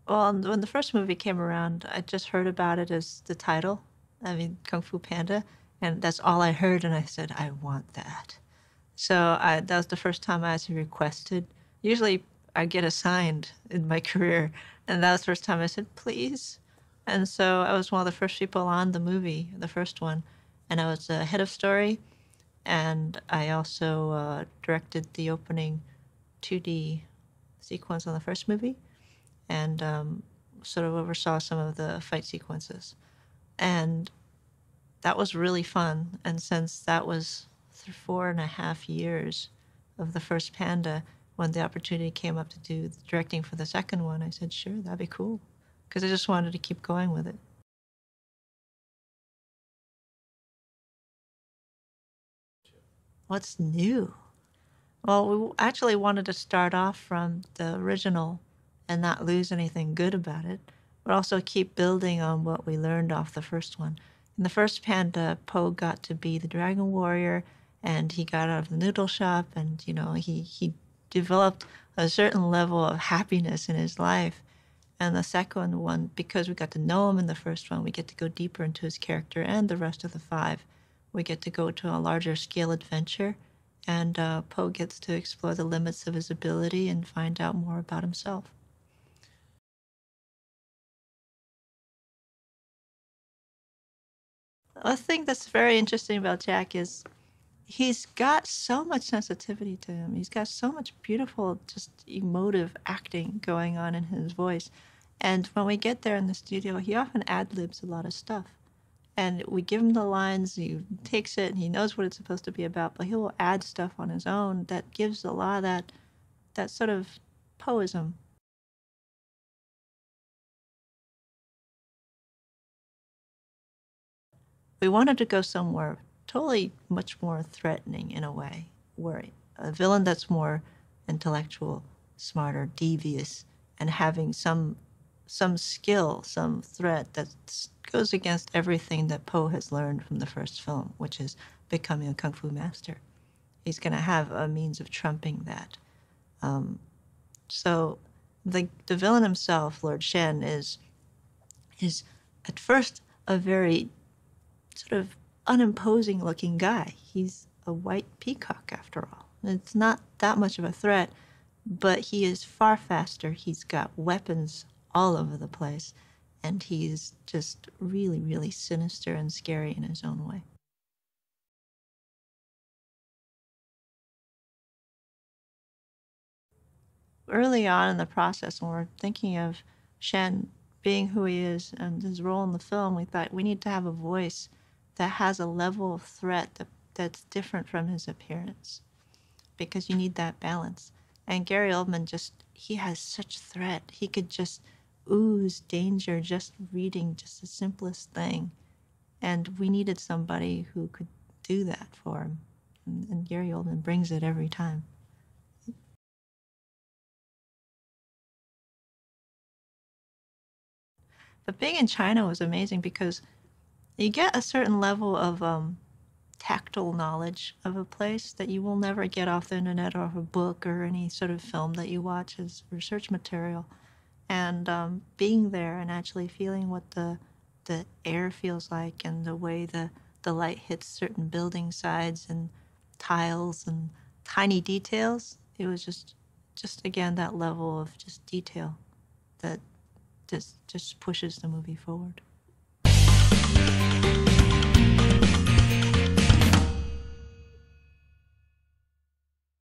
Well, when the first movie came around, I just heard about it as the title. I mean, Kung Fu Panda, and that's all I heard, and I said, I want that. So that was the first time I actually requested. Usually I get assigned in my career, and that was the first time I said, please. And so I was one of the first people on the movie, the first one, and I was the head of story, and I also directed the opening 2D sequence on the first movie, and sort of oversaw some of the fight sequences. And that was really fun. And since that was 4.5 years of the first Panda, when the opportunity came up to do the directing for the second one, I said, sure, that'd be cool. Because I just wanted to keep going with it. What's new? Well, we actually wanted to start off from the original and not lose anything good about it, but also keep building on what we learned off the first one. In the first Panda, Poe got to be the Dragon Warrior, and he got out of the noodle shop, and he developed a certain level of happiness in his life. And the second one, because we got to know him in the first one, we get to go deeper into his character and the rest of the five. We get to go to a larger scale adventure, and Poe gets to explore the limits of his ability and find out more about himself. A thing that's very interesting about Jack is he's got so much sensitivity to him. He's got so much beautiful, just emotive acting going on in his voice. And when we get there in the studio, he often ad-libs a lot of stuff. And we give him the lines, he takes it, and he knows what it's supposed to be about, but he will add stuff on his own that gives a lot of that sort of poism. We wanted to go somewhere totally much more threatening in a way, where a villain that's more intellectual, smarter, devious, and having some skill, some threat that goes against everything that Poe has learned from the first film, which is becoming a kung fu master. He's going to have a means of trumping that. So the villain himself, Lord Shen, is at first a very sort of unimposing looking guy. He's a white peacock after all. It's not that much of a threat, but he is far faster. He's got weapons all over the place, and he's just really, really sinister and scary in his own way. Early on in the process, when we're thinking of Shen being who he is and his role in the film, we thought we need to have a voice that has a level of threat that's different from his appearance, because you need that balance. And Gary Oldman he has such threat. He could just ooze danger just reading just the simplest thing. And we needed somebody who could do that for him. And Gary Oldman brings it every time. But being in China was amazing because you get a certain level of tactile knowledge of a place that you will never get off the internet or off a book or any sort of film that you watch as research material. And being there and actually feeling what the air feels like and the way the light hits certain building sides and tiles and tiny details, it was just again that level of just detail that just pushes the movie forward.